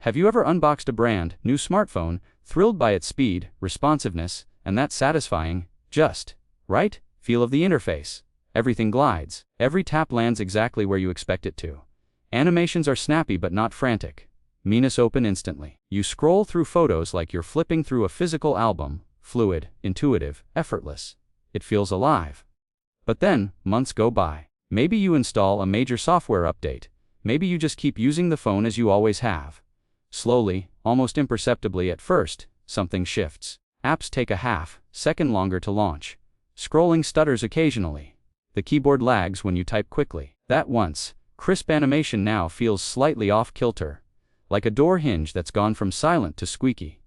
Have you ever unboxed a brand new smartphone, thrilled by its speed, responsiveness, and that satisfying, just right feel of the interface? Everything glides. Every tap lands exactly where you expect it to. Animations are snappy but not frantic. Menus open instantly. You scroll through photos like you're flipping through a physical album, fluid, intuitive, effortless. It feels alive. But then, months go by. Maybe you install a major software update. Maybe you just keep using the phone as you always have. Slowly, almost imperceptibly at first, something shifts. Apps take a half-second longer to launch. Scrolling stutters occasionally. The keyboard lags when you type quickly. That once crisp animation now feels slightly off-kilter, like a door hinge that's gone from silent to squeaky.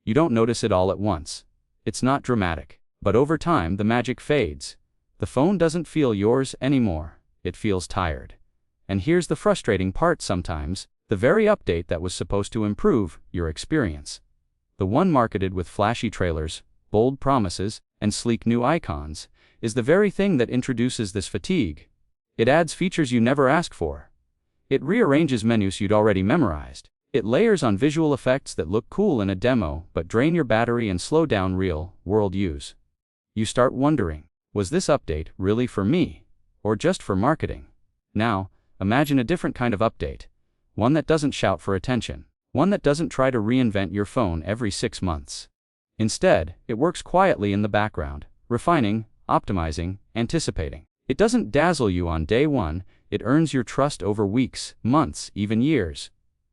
You don't notice it all at once. It's not dramatic. But over time the magic fades. The phone doesn't feel yours anymore. It feels tired. And here's the frustrating part sometimes. The very update that was supposed to improve your experience, the one marketed with flashy trailers, bold promises, and sleek new icons, is the very thing that introduces this fatigue. It adds features you never asked for. It rearranges menus you'd already memorized. It layers on visual effects that look cool in a demo but drain your battery and slow down real-world use. You start wondering, was this update really for me, or just for marketing? Now, imagine a different kind of update. One that doesn't shout for attention. One that doesn't try to reinvent your phone every 6 months. Instead, it works quietly in the background, refining, optimizing, anticipating. It doesn't dazzle you on day one, it earns your trust over weeks, months, even years.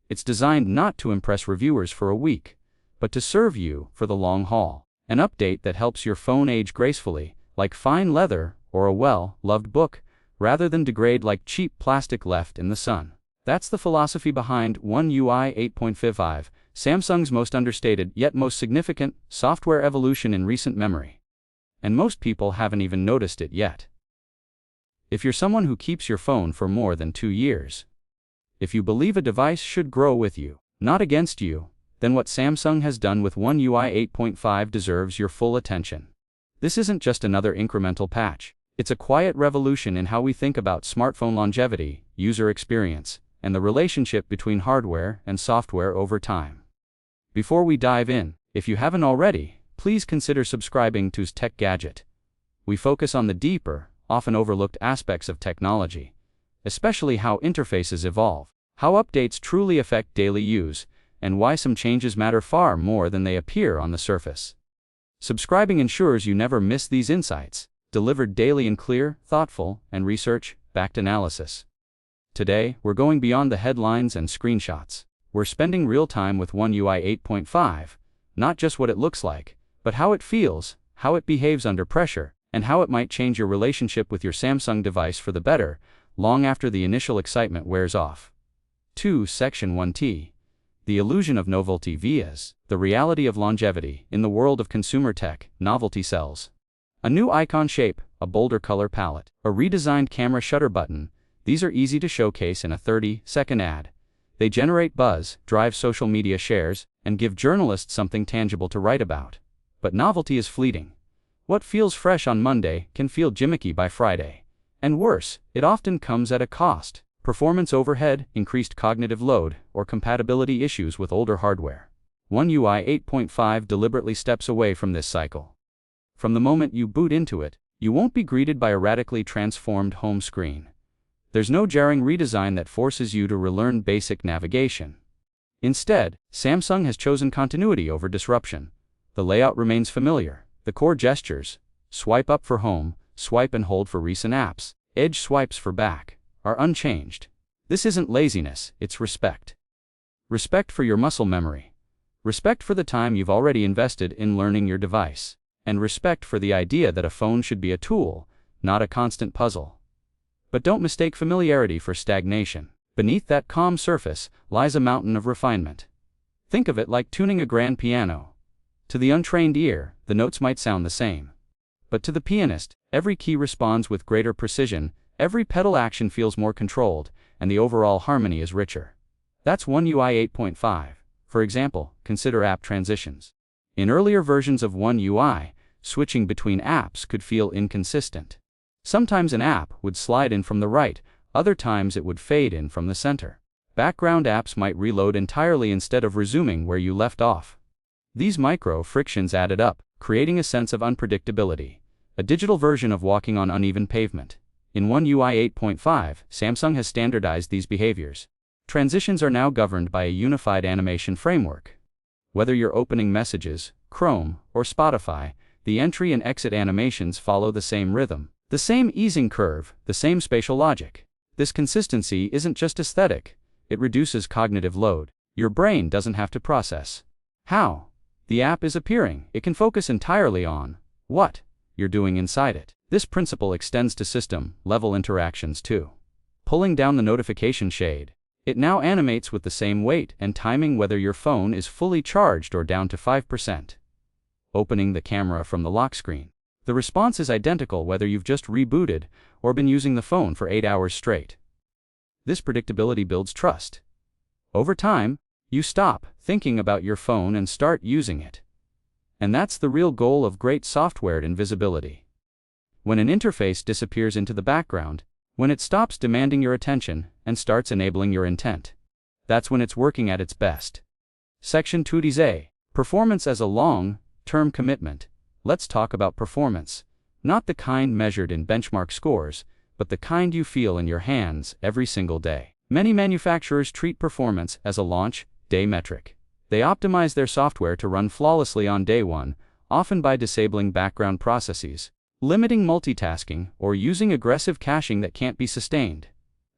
It's designed not to impress reviewers for a week, but to serve you for the long haul. An update that helps your phone age gracefully, like fine leather or a well-loved book, rather than degrade like cheap plastic left in the sun. That's the philosophy behind One UI 8.5, Samsung's most understated yet most significant software evolution in recent memory. And most people haven't even noticed it yet. If you're someone who keeps your phone for more than 2 years, if you believe a device should grow with you, not against you, then what Samsung has done with One UI 8.5 deserves your full attention. This isn't just another incremental patch. It's a quiet revolution in how we think about smartphone longevity, user experience, and the relationship between hardware and software over time. Before we dive in, if you haven't already, please consider subscribing to Tech Gadget. We focus on the deeper, often overlooked aspects of technology, especially how interfaces evolve, how updates truly affect daily use, and why some changes matter far more than they appear on the surface. Subscribing ensures you never miss these insights, delivered daily in clear, thoughtful, and research-backed analysis. Today, we're going beyond the headlines and screenshots. We're spending real time with One UI 8.5, not just what it looks like, but how it feels, how it behaves under pressure, and how it might change your relationship with your Samsung device for the better, long after the initial excitement wears off. 2. Section 1T. The illusion of novelty vs. the reality of longevity. In the world of consumer tech, novelty sells. A new icon shape, a bolder color palette, a redesigned camera shutter button. These are easy to showcase in a 30-second ad. They generate buzz, drive social media shares, and give journalists something tangible to write about. But novelty is fleeting. What feels fresh on Monday can feel gimmicky by Friday. And worse, it often comes at a cost. Performance overhead, increased cognitive load, or compatibility issues with older hardware. One UI 8.5 deliberately steps away from this cycle. From the moment you boot into it, you won't be greeted by a radically transformed home screen. There's no jarring redesign that forces you to relearn basic navigation. Instead, Samsung has chosen continuity over disruption. The layout remains familiar. The core gestures, swipe up for home, swipe and hold for recent apps, edge swipes for back, are unchanged. This isn't laziness, it's respect. Respect for your muscle memory. Respect for the time you've already invested in learning your device. And respect for the idea that a phone should be a tool, not a constant puzzle. But don't mistake familiarity for stagnation. Beneath that calm surface lies a mountain of refinement. Think of it like tuning a grand piano. To the untrained ear, the notes might sound the same. But to the pianist, every key responds with greater precision, every pedal action feels more controlled, and the overall harmony is richer. That's One UI 8.5. For example, consider app transitions. In earlier versions of One UI, switching between apps could feel inconsistent. Sometimes an app would slide in from the right, other times it would fade in from the center. Background apps might reload entirely instead of resuming where you left off. These micro frictions added up, creating a sense of unpredictability, a digital version of walking on uneven pavement. In One UI 8.5, Samsung has standardized these behaviors. Transitions are now governed by a unified animation framework. Whether you're opening Messages, Chrome, or Spotify, the entry and exit animations follow the same rhythm, the same easing curve, the same spatial logic. This consistency isn't just aesthetic, it reduces cognitive load. Your brain doesn't have to process how the app is appearing. It can focus entirely on what you're doing inside it. This principle extends to system-level interactions too. Pulling down the notification shade, it now animates with the same weight and timing whether your phone is fully charged or down to 5%. Opening the camera from the lock screen, the response is identical whether you've just rebooted or been using the phone for 8 hours straight. This predictability builds trust. Over time, you stop thinking about your phone and start using it. And that's the real goal of great software invisibility. When an interface disappears into the background, when it stops demanding your attention and starts enabling your intent, that's when it's working at its best. Section 2D: Performance as a long-term commitment. Let's talk about performance. Not the kind measured in benchmark scores, but the kind you feel in your hands every single day. Many manufacturers treat performance as a launch day metric. They optimize their software to run flawlessly on day one, often by disabling background processes, limiting multitasking, or using aggressive caching that can't be sustained.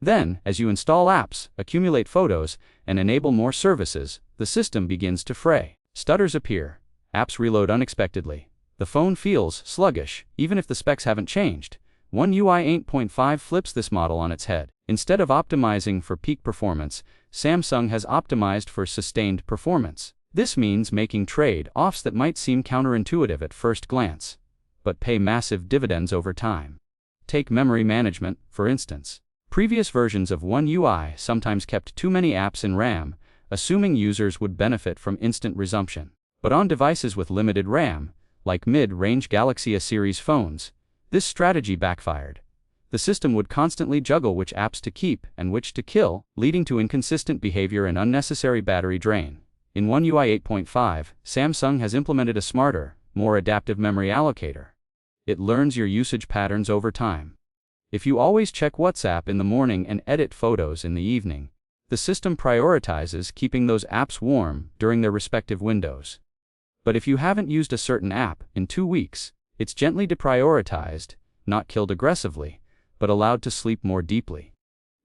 Then, as you install apps, accumulate photos, and enable more services, the system begins to fray. Stutters appear. Apps reload unexpectedly. The phone feels sluggish, even if the specs haven't changed. One UI 8.5 flips this model on its head. Instead of optimizing for peak performance, Samsung has optimized for sustained performance. This means making trade-offs that might seem counterintuitive at first glance, but pay massive dividends over time. Take memory management, for instance. Previous versions of One UI sometimes kept too many apps in RAM, assuming users would benefit from instant resumption. But on devices with limited RAM, like mid-range Galaxy A series phones, this strategy backfired. The system would constantly juggle which apps to keep and which to kill, leading to inconsistent behavior and unnecessary battery drain. In One UI 8.5, Samsung has implemented a smarter, more adaptive memory allocator. It learns your usage patterns over time. If you always check WhatsApp in the morning and edit photos in the evening, the system prioritizes keeping those apps warm during their respective windows. But if you haven't used a certain app in 2 weeks, it's gently deprioritized, not killed aggressively, but allowed to sleep more deeply.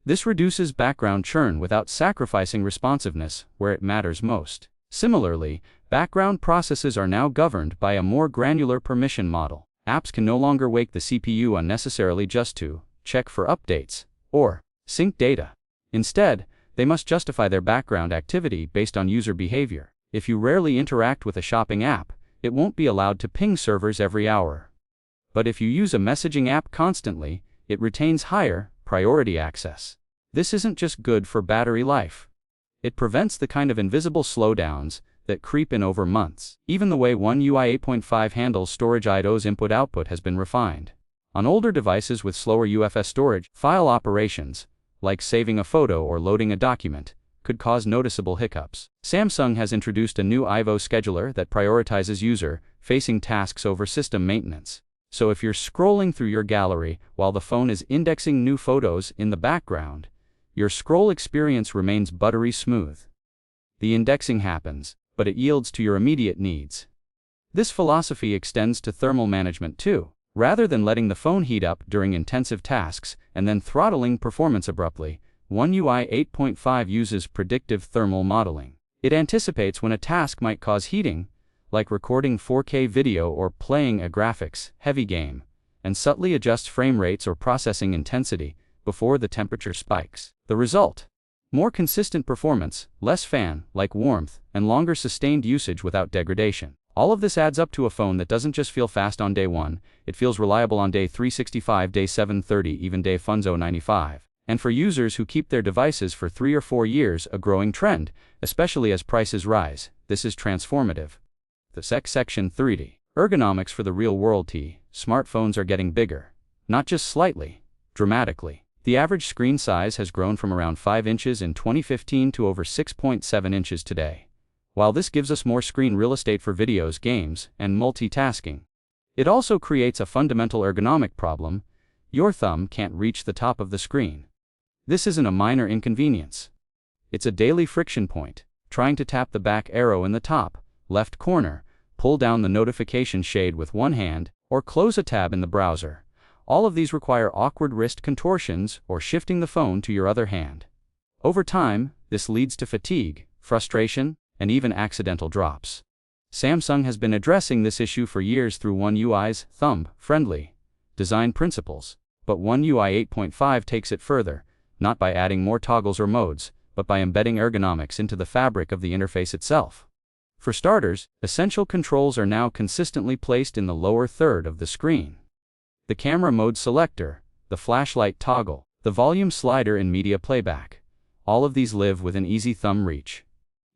This reduces background churn without sacrificing responsiveness where it matters most. Similarly, background processes are now governed by a more granular permission model. Apps can no longer wake the CPU unnecessarily just to check for updates or sync data. Instead, they must justify their background activity based on user behavior. If you rarely interact with a shopping app, it won't be allowed to ping servers every hour. But if you use a messaging app constantly, it retains higher priority access. This isn't just good for battery life. It prevents the kind of invisible slowdowns that creep in over months. Even the way One UI 8.5 handles storage IDO's input-output has been refined. On older devices with slower UFS storage, file operations, like saving a photo or loading a document, could cause noticeable hiccups. Samsung has introduced a new IVO scheduler that prioritizes user-facing tasks over system maintenance. So if you're scrolling through your gallery while the phone is indexing new photos in the background, your scroll experience remains buttery smooth. The indexing happens, but it yields to your immediate needs. This philosophy extends to thermal management too. Rather than letting the phone heat up during intensive tasks and then throttling performance abruptly, One UI 8.5 uses predictive thermal modeling. It anticipates when a task might cause heating, like recording 4K video or playing a graphics-heavy game, and subtly adjusts frame rates or processing intensity before the temperature spikes. The result? More consistent performance, less fan-like warmth, and longer sustained usage without degradation. All of this adds up to a phone that doesn't just feel fast on day 1, it feels reliable on day 365, day 730, even day Funzo 95. And for users who keep their devices for 3 or 4 years, a growing trend, especially as prices rise, this is transformative. Section 3D. Ergonomics for the real world. Smartphones are getting bigger. Not just slightly, dramatically. The average screen size has grown from around 5 inches in 2015 to over 6.7 inches today. While this gives us more screen real estate for videos, games, and multitasking, it also creates a fundamental ergonomic problem. Your thumb can't reach the top of the screen. This isn't a minor inconvenience. It's a daily friction point. Trying to tap the back arrow in the top left corner, pull down the notification shade with one hand, or close a tab in the browser. All of these require awkward wrist contortions or shifting the phone to your other hand. Over time, this leads to fatigue, frustration, and even accidental drops. Samsung has been addressing this issue for years through One UI's thumb-friendly design principles, but One UI 8.5 takes it further, not by adding more toggles or modes, but by embedding ergonomics into the fabric of the interface itself. For starters, essential controls are now consistently placed in the lower third of the screen. The camera mode selector, the flashlight toggle, the volume slider in media playback. All of these live within easy thumb reach.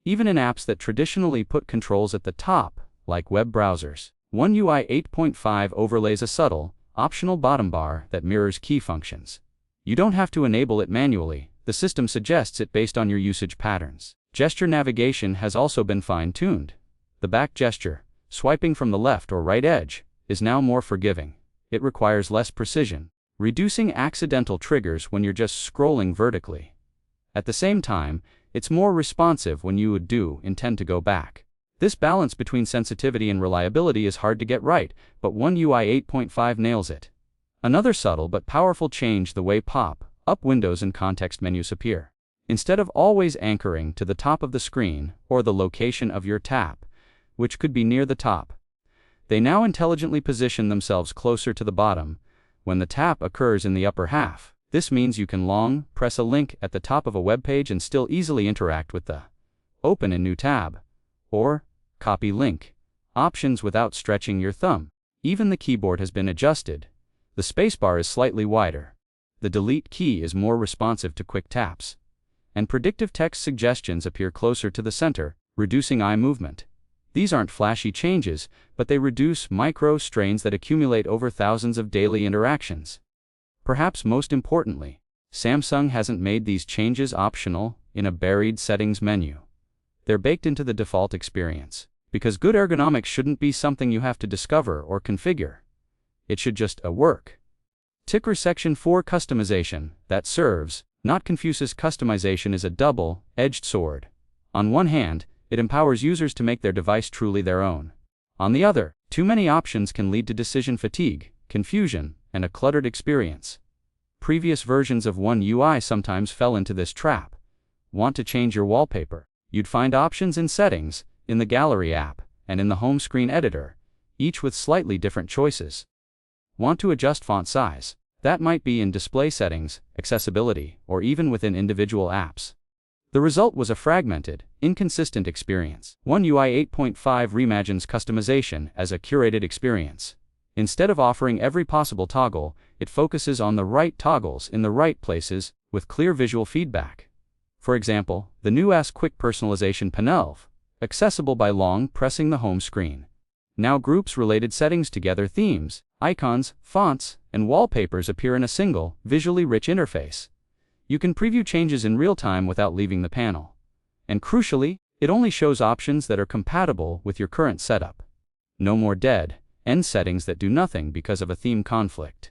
Even in apps that traditionally put controls at the top, like web browsers, One UI 8.5 overlays a subtle, optional bottom bar that mirrors key functions. You don't have to enable it manually, the system suggests it based on your usage patterns. Gesture navigation has also been fine-tuned. The back gesture, swiping from the left or right edge, is now more forgiving. It requires less precision, reducing accidental triggers when you're just scrolling vertically. At the same time, it's more responsive when you intend to go back. This balance between sensitivity and reliability is hard to get right, but One UI 8.5 nails it. Another subtle but powerful change: the way pop-up windows and context menus appear. Instead of always anchoring to the top of the screen or the location of your tap, which could be near the top, they now intelligently position themselves closer to the bottom when the tap occurs in the upper half. This means you can long press a link at the top of a web page and still easily interact with the Open in New tab or Copy Link options without stretching your thumb. Even the keyboard has been adjusted. The spacebar is slightly wider. The Delete key is more responsive to quick taps. And predictive text suggestions appear closer to the center, reducing eye movement. These aren't flashy changes, but they reduce micro-strains that accumulate over thousands of daily interactions. Perhaps most importantly, Samsung hasn't made these changes optional in a buried settings menu. They're baked into the default experience, because good ergonomics shouldn't be something you have to discover or configure. It should just work. Ticker Section 4 Customization, that serves, not confuses. Customization is a double-edged sword. On one hand, it empowers users to make their device truly their own. On the other, too many options can lead to decision fatigue, confusion, and a cluttered experience. Previous versions of One UI sometimes fell into this trap. Want to change your wallpaper? You'd find options in Settings, in the Gallery app, and in the home screen editor, each with slightly different choices. Want to adjust font size? That might be in Display Settings, Accessibility, or even within individual apps. The result was a fragmented, inconsistent experience. One UI 8.5 reimagines customization as a curated experience. Instead of offering every possible toggle, it focuses on the right toggles in the right places, with clear visual feedback. For example, the new Quick Personalization panel, accessible by long pressing the home screen, now groups related settings together. Themes, icons, fonts, and wallpapers appear in a single, visually rich interface. You can preview changes in real time without leaving the panel. And crucially, it only shows options that are compatible with your current setup. No more dead-end settings that do nothing because of a theme conflict.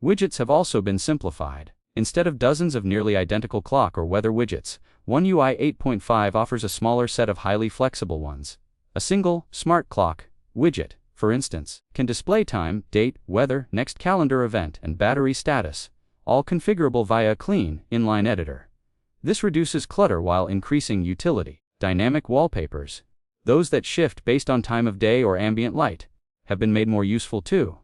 Widgets have also been simplified. Instead of dozens of nearly identical clock or weather widgets, One UI 8.5 offers a smaller set of highly flexible ones. A single, smart clock widget, for instance, can display time, date, weather, next calendar event, and battery status, all configurable via a clean, inline editor. This reduces clutter while increasing utility. Dynamic wallpapers, those that shift based on time of day or ambient light, have been made more useful too.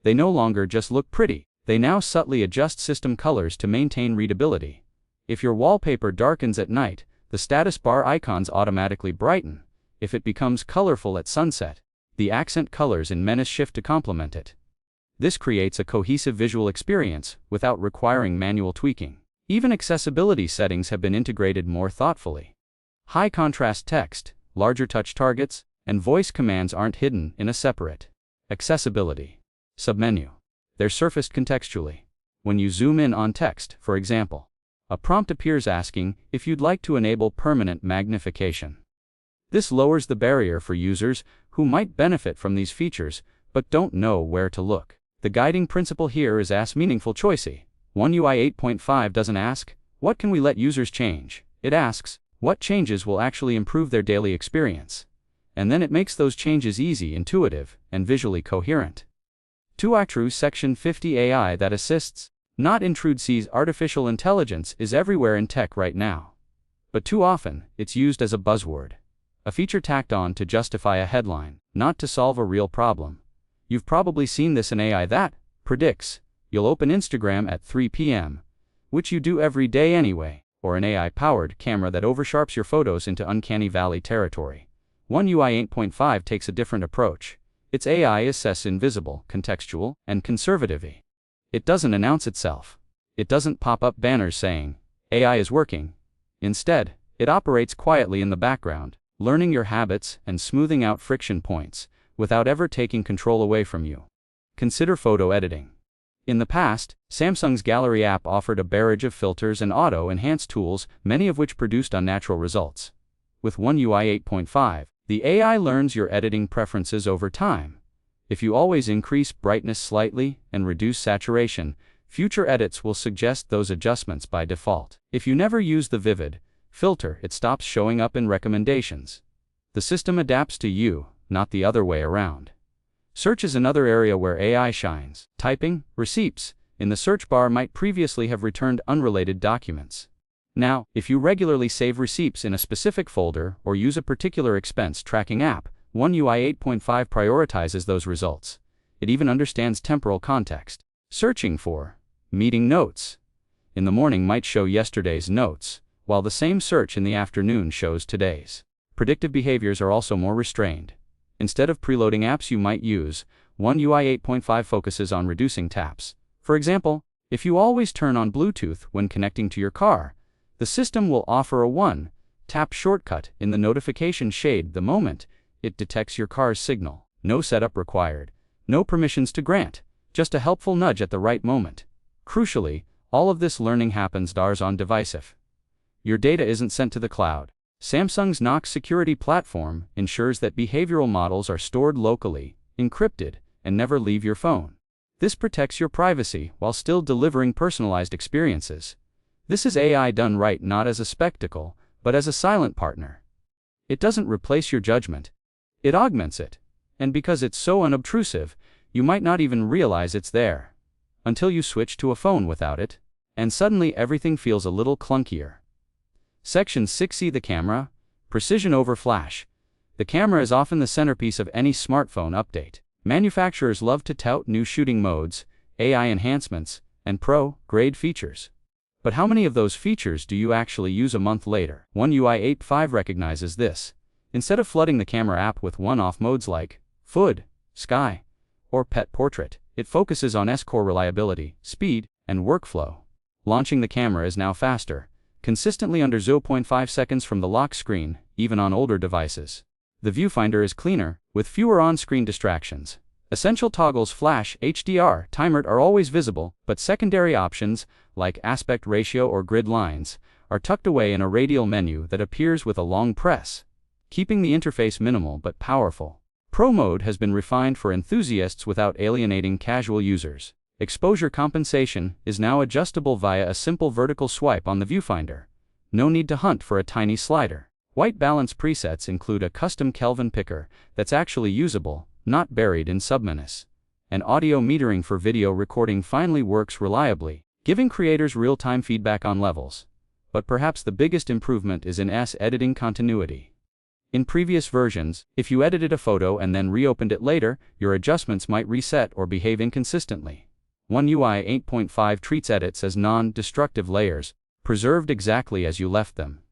They no longer just look pretty, they now subtly adjust system colors to maintain readability. If your wallpaper darkens at night, the status bar icons automatically brighten. If it becomes colorful at sunset, the accent colors in Menace shift to complement it. This creates a cohesive visual experience without requiring manual tweaking. Even accessibility settings have been integrated more thoughtfully. High contrast text, larger touch targets, and voice commands aren't hidden in a separate accessibility submenu. They're surfaced contextually. When you zoom in on text, for example, a prompt appears asking if you'd like to enable permanent magnification. This lowers the barrier for users who might benefit from these features but don't know where to look. The guiding principle here is ask meaningful choices. One UI 8.5 doesn't ask, what can we let users change? It asks, what changes will actually improve their daily experience? And then it makes those changes easy, intuitive, and visually coherent. 2 Section 50 AI that assists, not intrudes. Artificial intelligence is everywhere in tech right now. But too often, it's used as a buzzword. A feature tacked on to justify a headline, not to solve a real problem. You've probably seen this in AI that predicts you'll open Instagram at 3 p.m., which you do every day anyway, or an AI-powered camera that oversharps your photos into uncanny valley territory. One UI 8.5 takes a different approach. Its AI is invisible, contextual, and conservative. It doesn't announce itself. It doesn't pop up banners saying, AI is working. Instead, it operates quietly in the background, learning your habits and smoothing out friction points, without ever taking control away from you. Consider photo editing. In the past, Samsung's Gallery app offered a barrage of filters and auto-enhance tools, many of which produced unnatural results. With One UI 8.5, the AI learns your editing preferences over time. If you always increase brightness slightly and reduce saturation, future edits will suggest those adjustments by default. If you never use the vivid filter, it stops showing up in recommendations. The system adapts to you, not the other way around. Search is another area where AI shines. Typing receipts in the search bar might previously have returned unrelated documents. Now, if you regularly save receipts in a specific folder or use a particular expense tracking app, One UI 8.5 prioritizes those results. It even understands temporal context. Searching for meeting notes in the morning might show yesterday's notes, while the same search in the afternoon shows today's. Predictive behaviors are also more restrained. Instead of preloading apps you might use, One UI 8.5 focuses on reducing taps. For example, if you always turn on Bluetooth when connecting to your car, the system will offer a one-tap shortcut in the notification shade the moment it detects your car's signal. No setup required, no permissions to grant, just a helpful nudge at the right moment. Crucially, all of this learning happens on device. Your data isn't sent to the cloud. Samsung's Knox security platform ensures that behavioral models are stored locally, encrypted, and never leave your phone. This protects your privacy while still delivering personalized experiences. This is AI done right, not as a spectacle, but as a silent partner. It doesn't replace your judgment. It augments it. And because it's so unobtrusive, you might not even realize it's there. Until you switch to a phone without it, and suddenly everything feels a little clunkier. Section 6C The camera, precision over flash. The camera is often the centerpiece of any smartphone update. Manufacturers love to tout new shooting modes, AI enhancements, and pro-grade features. But how many of those features do you actually use a month later? One UI 8.5 recognizes this. Instead of flooding the camera app with one-off modes like Food, Sky, or Pet Portrait, it focuses on core reliability, speed, and workflow. Launching the camera is now faster, consistently under 0.5 seconds from the lock screen, even on older devices. The viewfinder is cleaner, with fewer on-screen distractions. Essential toggles flash, HDR, timer are always visible, but secondary options, like aspect ratio or grid lines, are tucked away in a radial menu that appears with a long press, keeping the interface minimal but powerful. Pro mode has been refined for enthusiasts without alienating casual users. Exposure compensation is now adjustable via a simple vertical swipe on the viewfinder. No need to hunt for a tiny slider. White balance presets include a custom Kelvin picker that's actually usable, not buried in submenus. And audio metering for video recording finally works reliably, giving creators real-time feedback on levels. But perhaps the biggest improvement is in editing continuity. In previous versions, if you edited a photo and then reopened it later, your adjustments might reset or behave inconsistently. One UI 8.5 treats edits as non-destructive layers, preserved exactly as you left them.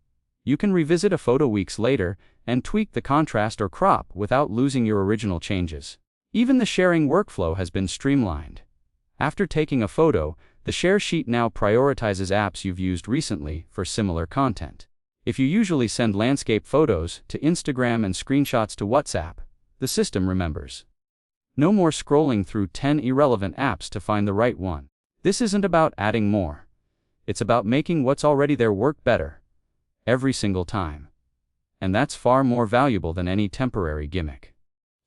You can revisit a photo weeks later and tweak the contrast or crop without losing your original changes. Even the sharing workflow has been streamlined. After taking a photo, the share sheet now prioritizes apps you've used recently for similar content. If you usually send landscape photos to Instagram and screenshots to WhatsApp, the system remembers. No more scrolling through 10 irrelevant apps to find the right one. This isn't about adding more. It's about making what's already there work better. Every single time. And that's far more valuable than any temporary gimmick.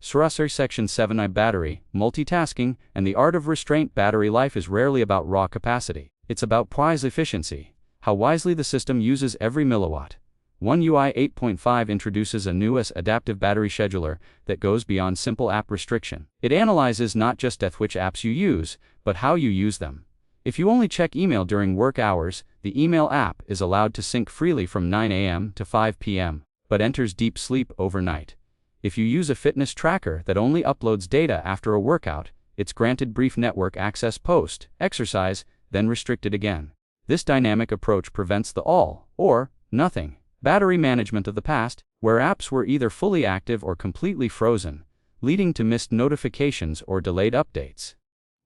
Section 7I Battery, multitasking, and the art of restraint. Battery life is rarely about raw capacity. It's about price efficiency, how wisely the system uses every milliwatt. One UI 8.5 introduces a new adaptive battery scheduler that goes beyond simple app restriction. It analyzes not just which apps you use, but how you use them. If you only check email during work hours, the email app is allowed to sync freely from 9 a.m. to 5 p.m., but enters deep sleep overnight. If you use a fitness tracker that only uploads data after a workout, it's granted brief network access post-exercise, then restricted again. This dynamic approach prevents the all, or nothing, battery management of the past, where apps were either fully active or completely frozen, leading to missed notifications or delayed updates.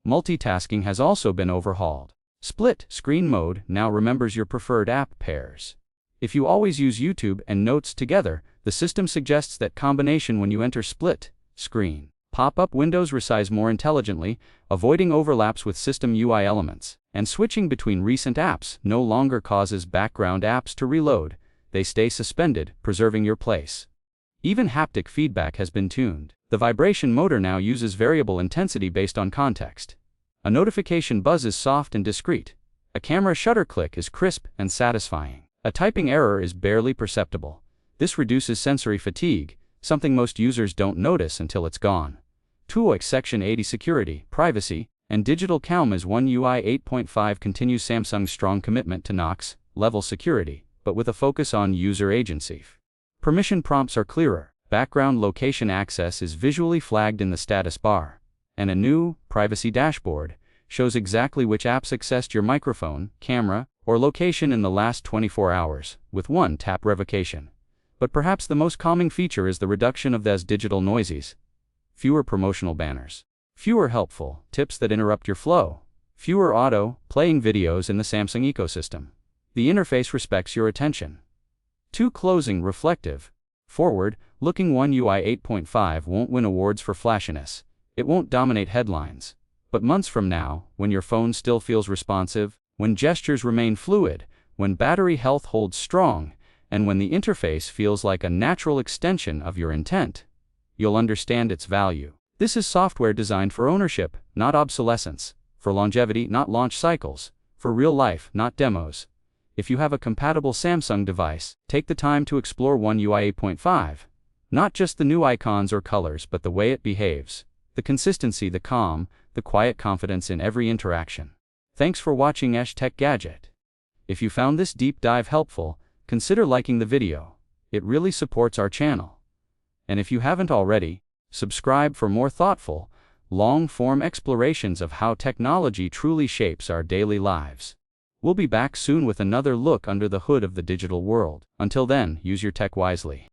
Multitasking has also been overhauled. Split screen mode now remembers your preferred app pairs. If you always use YouTube and Notes together, the system suggests that combination when you enter split screen. Pop-up windows resize more intelligently, avoiding overlaps with system UI elements, and switching between recent apps no longer causes background apps to reload. They stay suspended, preserving your place. Even haptic feedback has been tuned. The vibration motor now uses variable intensity based on context. A notification buzz is soft and discreet. A camera shutter click is crisp and satisfying. A typing error is barely perceptible. This reduces sensory fatigue, something most users don't notice until it's gone. Section 80 Security, Privacy, and Digital Calm is One UI 8.5 continues Samsung's strong commitment to NOx-level security, but with a focus on user agency. Permission prompts are clearer, background location access is visually flagged in the status bar, and a new privacy dashboard shows exactly which apps accessed your microphone, camera, or location in the last 24 hours, with one-tap revocation. But perhaps the most calming feature is the reduction of those digital noises. Fewer promotional banners. Fewer helpful tips that interrupt your flow. Fewer auto-playing videos in the Samsung ecosystem. The interface respects your attention. Closing reflective. Forward-looking One UI 8.5 won't win awards for flashiness. It won't dominate headlines. But months from now, when your phone still feels responsive, when gestures remain fluid, when battery health holds strong, and when the interface feels like a natural extension of your intent, you'll understand its value. This is software designed for ownership, not obsolescence, for longevity, not launch cycles, for real life, not demos. If you have a compatible Samsung device, take the time to explore One UI 8.5. Not just the new icons or colors, but the way it behaves, the consistency, the calm, the quiet confidence in every interaction. Thanks for watching Tech Gadget. If you found this deep dive helpful, consider liking the video. It really supports our channel. And if you haven't already, subscribe for more thoughtful, long-form explorations of how technology truly shapes our daily lives. We'll be back soon with another look under the hood of the digital world. Until then, use your tech wisely.